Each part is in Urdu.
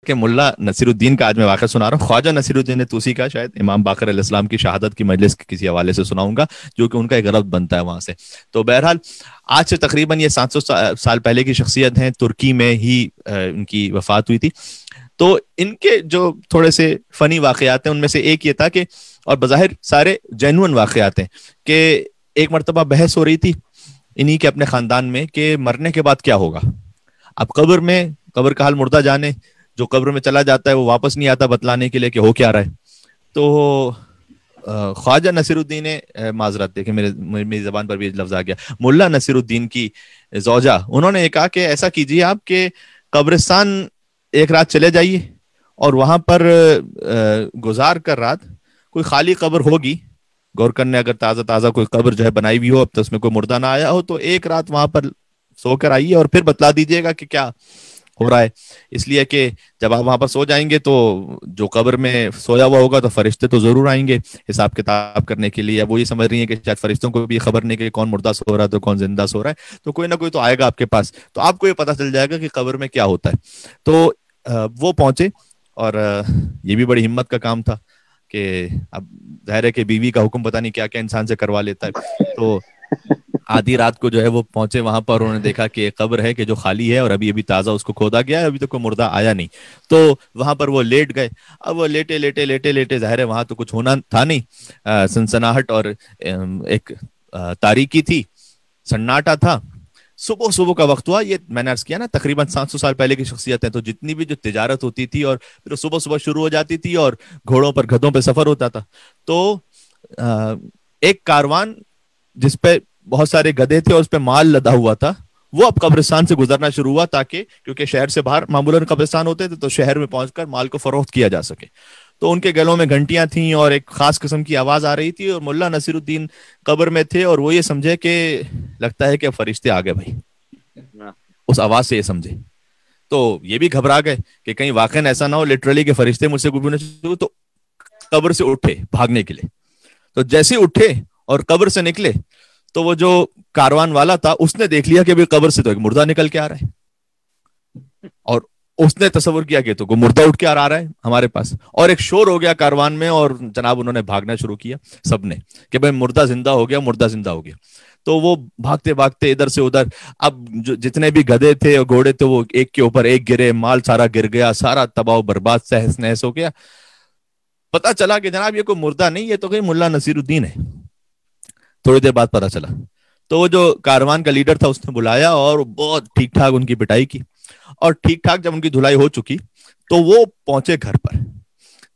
کہ ملا نصیرالدین کا آج میں واقعہ سنا رہا ہوں. خواجہ نصیرالدین طوسی کا, شاید امام باقر علیہ السلام کی شہادت کی مجلس کے کسی حوالے سے سناؤں گا, جو کہ ان کا ایک ربط بنتا ہے وہاں سے. تو بہرحال آج سے تقریباً یہ 700 سال پہلے کی شخصیت ہیں, ترکی میں ہی ان کی وفات ہوئی تھی. تو ان کے جو تھوڑے سے فنی واقعات ہیں ان میں سے ایک یہ تھا کہ, اور بظاہر سارے جینوئن واقعات ہیں, کہ ایک مرتبہ بحث ہو رہی تھی انہی کے اپنے خاندان میں کہ مرنے کے بعد کیا ہوگا. اب قبر کا حال مردہ جانے, جو قبر میں چلا جاتا ہے وہ واپس نہیں آتا بتلانے کے لیے کہ ہو کیا رہا ہے. تو خواجہ نصیرالدین, معذرت دیکھیں میری زبان پر بھی لفظ آ گیا, ملا نصیرالدین کی زوجہ, انہوں نے یہ کہا کہ ایسا کیجیے آپ کہ قبرستان ایک رات چلے جائیے اور وہاں پر گزار کر رات, کوئی خالی قبر ہوگی غور کرنے, اگر تازہ کوئی قبر جو ہے بنائی ہوئی ہو, اب تو اس میں کوئی مردہ نہ آیا ہو, تو ایک رات وہاں پر سو کر آئیے اور پھر بتلا دیجیے گا کہ کیا ہو رہا ہے. اس لیے کہ جب آپ وہاں پر سو جائیں گے تو جو قبر میں سویا ہوا ہوگا تو فرشتے تو ضرور آئیں گے حساب کتاب کرنے کے لیے. اب وہ یہ سمجھ رہی ہیں کہ شاید فرشتوں کو بھی خبر نہیں کہ کون مردہ سو رہا ہے تو کون زندہ سو رہا ہے, تو کوئی نہ کوئی تو آئے گا آپ کے پاس, تو آپ کو یہ پتہ چل جائے گا کہ قبر میں کیا ہوتا ہے. تو وہ پہنچے, اور یہ بھی بڑی ہمت کا کام تھا کہ اب ظاہر ہے کہ بیوی کا حکم پتہ نہیں کیا کیا انسان سے کروا لیتا ہے. تو آدھی رات کو جو ہے وہ پہنچے وہاں پر, انہوں نے دیکھا کہ ایک قبر ہے کہ جو خالی ہے اور ابھی تازہ اس کو کھودا گیا ہے, ابھی تک کوئی مردہ آیا نہیں. تو وہاں پر وہ لیٹ گئے. اب وہ لیٹے ظاہر ہے وہاں تو کچھ ہونا تھا نہیں, سنسناہٹ اور ایک تاریکی تھی, سناٹا تھا. صبح کا وقت ہوا, یہ میں نے عرض کیا نا تقریباً 700 سال پہلے کی شخصیت ہے, تو جتنی بھی جو تجارت ہوتی تھی اور پھر صبح شروع ہو جاتی تھی اور گھوڑوں پر گدھوں پہ سفر ہوتا تھا. تو ایک کاروان جس پہ بہت سارے گدھے تھے اور اس پہ مال لدا ہوا تھا, وہ اب قبرستان سے گزرنا شروع ہوا, تاکہ کیونکہ شہر سے باہر معمولاً قبرستان ہوتے تھے تو شہر میں پہنچ کر مال کو فروخت کیا جا سکے. تو ان کے گلوں میں گھنٹیاں تھیں اور ایک خاص قسم کی آواز آ رہی تھی, اور ملا نصیرالدین قبر میں تھے اور وہ یہ سمجھے کہ لگتا ہے کہ فرشتے آ گئے بھائی, اس آواز سے یہ سمجھے. تو یہ بھی گھبرا گئے کہ کہیں واقعاً ایسا نہ ہو لٹرلی کہ فرشتے مجھ سے گزرنے شروع, تو قبر سے اٹھے بھاگنے کے لیے. تو جیسے اٹھے اور قبر سے نکلے تو وہ جو کاروان والا تھا اس نے دیکھ لیا کہ بھی قبر سے تو ایک مردہ نکل کے آ رہا ہے, اور اس نے تصور کیا کہ تو کوئی مردہ اٹھ کے آ رہا ہے ہمارے پاس, اور ایک شور ہو گیا کاروان میں, اور جناب انہوں نے بھاگنا شروع کیا سب نے کہ بھائی مردہ زندہ ہو گیا. تو وہ بھاگتے ادھر سے ادھر. اب جتنے بھی گدھے تھے اور گھوڑے تھے وہ ایک کے اوپر ایک گرے, مال سارا گر گیا, سارا تباہ و برباد تہس نہس ہو گیا. پتا چلا کہ جناب یہ کوئی مردہ نہیں, یہ تو کوئی ملا نصیرالدین ہے. تھوڑی دیر بعد پتا چلا تو وہ جو کاروان کا لیڈر تھا اس نے بلایا اور بہت ٹھیک ٹھاک ان کی پٹائی کی, اور ٹھیک ٹھاک جب ان کی دھلائی ہو چکی تو وہ پہنچے گھر پر.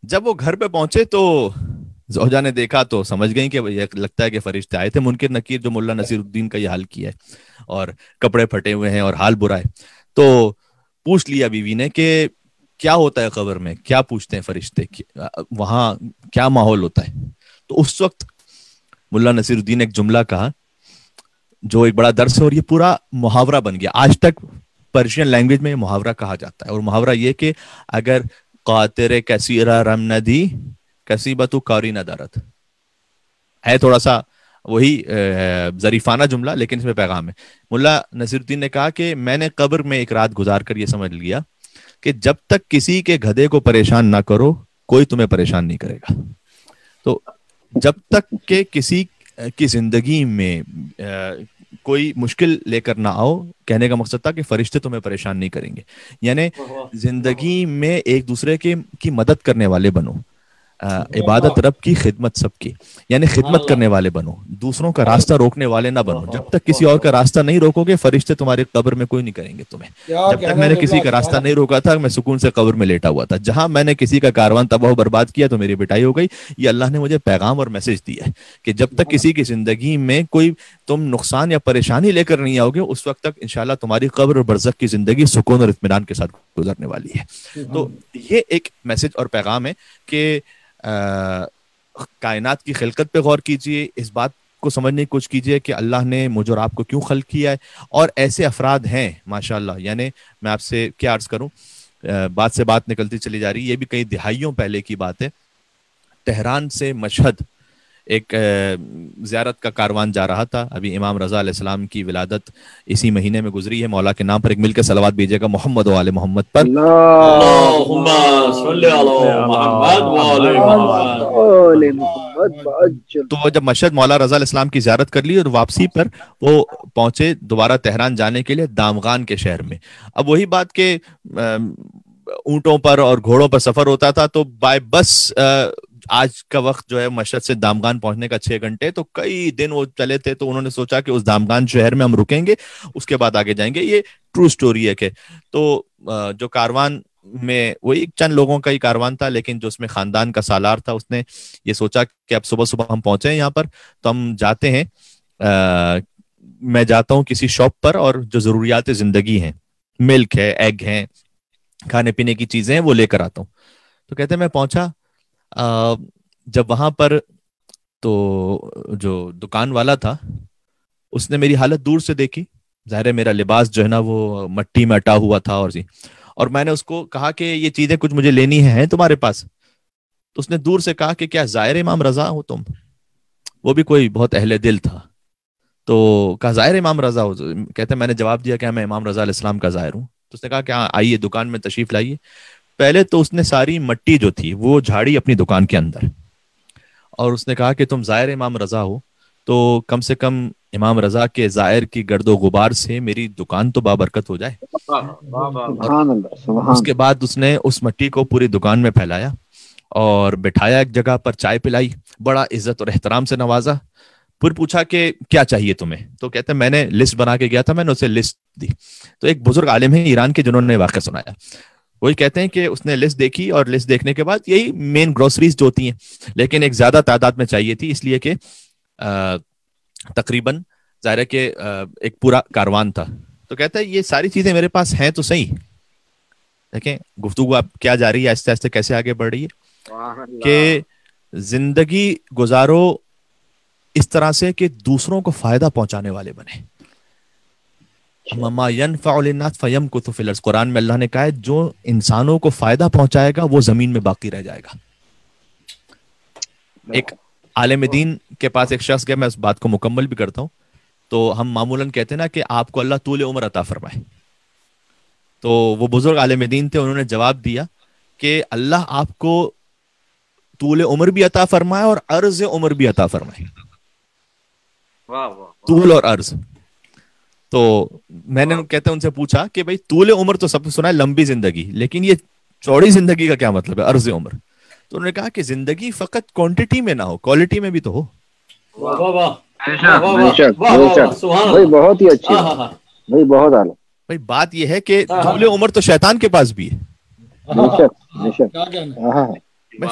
جب وہ گھر پہ پہنچے تو زوجہ نے دیکھا تو سمجھ گئی کہ لگتا ہے کہ فرشتے آئے تھے منکر نکیر جو ملا نصیرالدین کا یہ حال کیا ہے, اور کپڑے پھٹے ہوئے ہیں اور حال برا ہے. تو پوچھ لیا بیوی نے کہ کیا ہوتا ہے قبر میں, کیا پوچھتے ہیں فرشتے, وہاں کیا ماحول ہوتا ہے. تو اس وقت ملا نصیرالدین نے ایک جملہ کہا جو ایک بڑا درس ہے, اور یہ پورا محاورہ بن گیا. آج تک پرشین لینگویج میں یہ محاورہ کہا جاتا ہے, اور محاورہ یہ کہ اگر قاطر کثیرہ رم ندی کسیبتو کاری ندارت ہے, تھوڑا سا وہی ظریفانہ جملہ لیکن اس میں پیغام ہے. ملا نصیرالدین نے کہا کہ میں نے قبر میں ایک رات گزار کر یہ سمجھ لیا کہ جب تک کسی کے گدھے کو پریشان نہ کرو کوئی تمہیں پریشان نہیں کرے گا. تو جب تک کہ کسی کی زندگی میں کوئی مشکل لے کر نہ آؤ, کہنے کا مقصد تھا کہ فرشتے تمہیں پریشان نہیں کریں گے, یعنی زندگی میں ایک دوسرے کی مدد کرنے والے بنو, عبادت رب کی خدمت سب کی, یعنی خدمت کرنے والے بنو, دوسروں کا راستہ روکنے والے نہ بنو. جب تک کسی اور کا راستہ نہیں روکو گے فرشتے تمہاری قبر میں کوئی نہیں کریں گے تمہیں. جب تک میں نے کسی کا راستہ نہیں روکا تھا میں سکون سے قبر میں لیٹا ہوا تھا, جہاں میں نے کسی کا کاروان تباہ و برباد کیا تو میری پٹائی ہو گئی. یہ اللہ نے مجھے پیغام اور میسج دیا ہے کہ جب تک کسی کی زندگی میں کوئی تم نقصان یا پریشانی لے کر نہیں آؤ گے اس وقت تک انشاءاللہ تمہاری قبر اور برزخ کی زندگی سکون اور اطمینان کے ساتھ گزرنے والی ہے. تو یہ ایک میسج اور پیغام ہے کہ کائنات کی خلقت پہ غور کیجئے, اس بات کو سمجھنے کی کوشش کیجئے کہ اللہ نے مجھ اور آپ کو کیوں خلق کیا ہے. اور ایسے افراد ہیں ماشاءاللہ, یعنی میں آپ سے کیا عرض کروں, بات سے بات نکلتی چلی جا رہی, یہ بھی کئی دہائیوں پہلے کی بات ہے. تہران سے مشہد ایک زیارت کا کاروان جا رہا تھا, ابھی امام رضا علیہ السلام کی ولادت اسی مہینے میں گزری ہے. مولا کے نام پر ایک مل کے صلوات بھیجے گا محمد و آل محمد پر. اللہم تو جب مشہد مولا رضا علیہ السلام کی زیارت کر لی اور واپسی پر وہ پہنچے دوبارہ تہران جانے کے لیے دامغان کے شہر میں. اب وہی بات کہ اونٹوں پر اور گھوڑوں پر سفر ہوتا تھا تو بائی بس آج کا وقت جو ہے مشہد سے دامغان پہنچنے کا 6 گھنٹے، تو کئی دن وہ چلے تھے. تو انہوں نے سوچا کہ اس دامغان شہر میں ہم رکیں گے، اس کے بعد آگے جائیں گے. یہ ٹرو سٹوری ہے. کہ تو جو کاروان میں وہی چند لوگوں کا ہی کاروان تھا، لیکن جو اس میں خاندان کا سالار تھا اس نے یہ سوچا کہ اب صبح صبح ہم پہنچے ہیں یہاں پر تو ہم جاتے ہیں، میں جاتا ہوں کسی شاپ پر اور جو ضروریات زندگی ہیں، ملک ہے، ایگ ہیں، کھانے پینے کی چیزیں ہیں، وہ لے کر آتا ہوں. تو کہتے ہیں میں پہنچا جب وہاں پر تو جو دکان والا تھا اس نے میری حالت دور سے دیکھی. ظاہر ہے میرا لباس جو ہے نا وہ مٹی میں اٹا ہوا تھا اور میں نے اس کو کہا کہ یہ چیزیں کچھ مجھے لینی ہیں تمہارے پاس. تو اس نے دور سے کہا کہ کیا زائر امام رضا ہو تم؟ وہ بھی کوئی بہت اہل دل تھا. تو کہا زائر امام رضا ہو؟ کہتے ہیں میں نے جواب دیا کہ میں امام رضا علیہ السلام کا زائر ہوں. تو اس نے کہا کہ آئیے دکان میں تشریف لائیے. پہلے تو اس نے ساری مٹی جو تھی وہ جھاڑی اپنی دکان کے اندر، اور اس نے کہا کہ تم زائر امام رضا ہو تو کم سے کم امام رضا کے زائر کی گرد و غبار سے میری دکان تو بابرکت ہو جائے. اس کے بعد اس نے اس مٹی کو پوری دکان میں پھیلایا اور بٹھایا ایک جگہ پر، چائے پلائی، بڑا عزت اور احترام سے نوازا. پھر پوچھا کہ کیا چاہیے تمہیں؟ تو کہتے ہیں میں نے لسٹ بنا کے گیا تھا، میں نے اسے لسٹ دی. تو ایک بزرگ عالم ہے ایران کے جنہوں نے واقعہ سنایا. وہی کہتے ہیں کہ اس نے لسٹ دیکھی اور لسٹ دیکھنے کے بعد یہی مین گروسریز جو ہوتی ہیں لیکن ایک زیادہ تعداد میں چاہیے تھی، اس لیے کہ تقریباً ظاہر ہے کہ ایک پورا کاروان تھا. تو کہتا ہے یہ ساری چیزیں میرے پاس ہیں تو صحیح. دیکھیں گفتگو آپ کیا جا رہی ہے، آہستہ آہستہ کیسے آگے بڑھ رہی ہے کہ زندگی گزارو اس طرح سے کہ دوسروں کو فائدہ پہنچانے والے بنے. مما ينفع للناس فيمكث في الارض، قرآن میں اللہ نے کہا ہے جو انسانوں کو فائدہ پہنچائے گا وہ زمین میں باقی رہ جائے گا. ایک عالم دین کے پاس ایک شخص گیا، میں اس بات کو مکمل بھی کرتا ہوں. تو ہم معمولاً کہتے ہیں نا کہ آپ کو اللہ طول عمر عطا فرمائے. تو وہ بزرگ عالم دین تھے، انہوں نے جواب دیا کہ اللہ آپ کو طول عمر بھی عطا فرمائے اور عرض عمر بھی عطا فرمائے. طول اور عرض. تو میں نے کہتے ہیں ان سے پوچھا کہ بھائی طول عمر تو سب سنا ہے لمبی زندگی، لیکن یہ چوڑی زندگی کا کیا مطلب ہے، عرض عمر؟ تو انہوں نے کہا کہ زندگی فقط کوانٹٹی میں نہ ہو، کوالٹی میں بھی تو ہو. بہت ہی اچھی بہت اعلیٰ. بھائی بات یہ ہے کہ طول عمر تو شیطان کے پاس بھی ہے.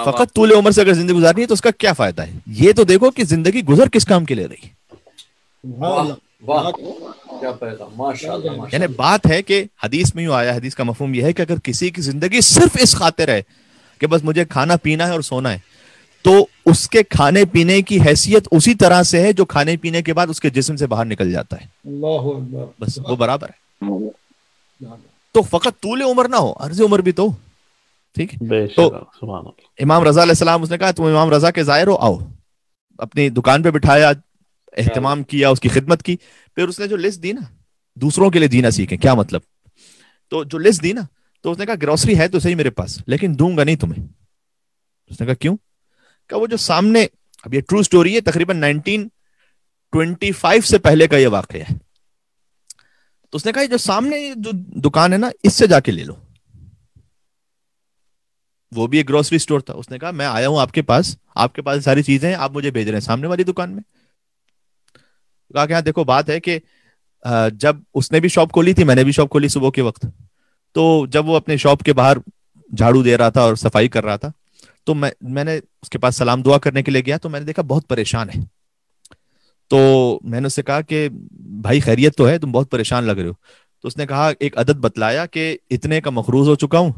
فقط طول عمر سے اگر زندگی گزارنی ہے تو اس کا کیا فائدہ ہے؟ یہ تو دیکھو کہ زندگی گزر کس کام کے لیے رہی. یعنی بات ہے کہ حدیث میں یوں آیا، حدیث کا مفہوم یہ ہے کہ اگر کسی کی زندگی صرف اس خاطر ہے کہ بس مجھے کھانا پینا ہے اور سونا ہے، تو اس کے کھانے پینے کی حیثیت اسی طرح سے ہے جو کھانے پینے کے بعد اس کے جسم سے باہر نکل جاتا ہے. بس وہ برابر ہے. تو فقط طول عمر نہ ہو، عرض عمر بھی تو. ٹھیک ہے. تو امام رضا علیہ السلام اس نے کہا تم امام رضا کے زائر ہو، آؤ. اپنی دکان پہ بٹھایا، اہتمام کیا، اس کی خدمت کی. پھر اس نے جو لسٹ دی نا، دوسروں کے لیے جینا سیکھیں. کیا مطلب؟ تو جو لسٹ دی نا تو اس نے کہا گروسری ہے تو صحیح میرے پاس، لیکن دوں گا نہیں تمہیں. اس نے کہا کیوں؟ کہ وہ جو سامنے، اب یہ ٹرو سٹوری ہے، تقریباً 1925 سے پہلے کا یہ واقعہ ہے. تو اس نے کہا جو سامنے جو دکان ہے نا اس سے جا کے لے لو. وہ بھی ایک گروسری سٹور تھا. اس نے کہا میں آیا ہوں آپ کے پاس ساری چیزیں ہیں، آپ مجھے بھیج رہے ہیں سامنے والی دکان میں. کہا کہ ہاں دیکھو بات ہے کہ جب اس نے بھی شاپ کھولی تھی، میں نے بھی شاپ کھولی صبح کے وقت. تو جب وہ اپنے شاپ کے باہر جھاڑو دے رہا تھا اور صفائی کر رہا تھا تو میں نے اس کے پاس سلام دعا کرنے کے لیے گیا. تو میں نے دیکھا بہت پریشان ہے. تو میں نے اس سے کہا کہ بھائی خیریت تو ہے، تم بہت پریشان لگ رہے ہو. تو اس نے کہا ایک عدد بتلایا کہ اتنے کا مقروض ہو چکا ہوں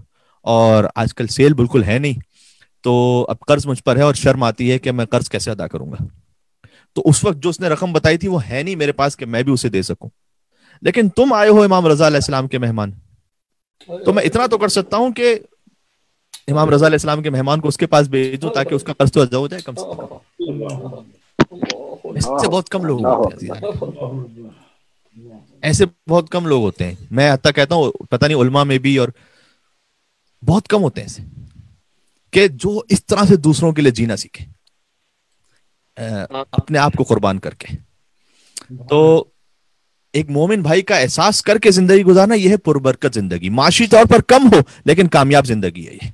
اور آج کل سیل بالکل ہے نہیں، تو اب قرض مجھ پر ہے اور شرم آتی ہے کہ میں قرض کیسے ادا کروں گا. تو اس وقت جو اس نے رقم بتائی تھی وہ ہے نہیں میرے پاس کہ میں بھی اسے دے سکوں. لیکن تم آئے ہو امام رضا علیہ السلام کے مہمان، تو میں اتنا تو کر سکتا ہوں کہ امام رضا علیہ السلام کے مہمان کو اس کے پاس بھیج دوں تاکہ اس کا قرض تو ادا ہو جائے کم سے کم. اس سے بہت کم لوگ ہوتے ہیں، ایسے بہت کم لوگ ہوتے ہیں. میں حتیٰ کہتا ہوں پتہ نہیں علماء میں بھی اور بہت کم ہوتے ہیں ایسے. کہ جو اس طرح سے دوسروں کے لیے جینا سیکھے اپنے آپ کو قربان کر کے. تو ایک مومن بھائی کا احساس کر کے زندگی گزارنا یہ ہے پربرکت زندگی. معاشی طور پر کم ہو لیکن کامیاب زندگی ہے یہ.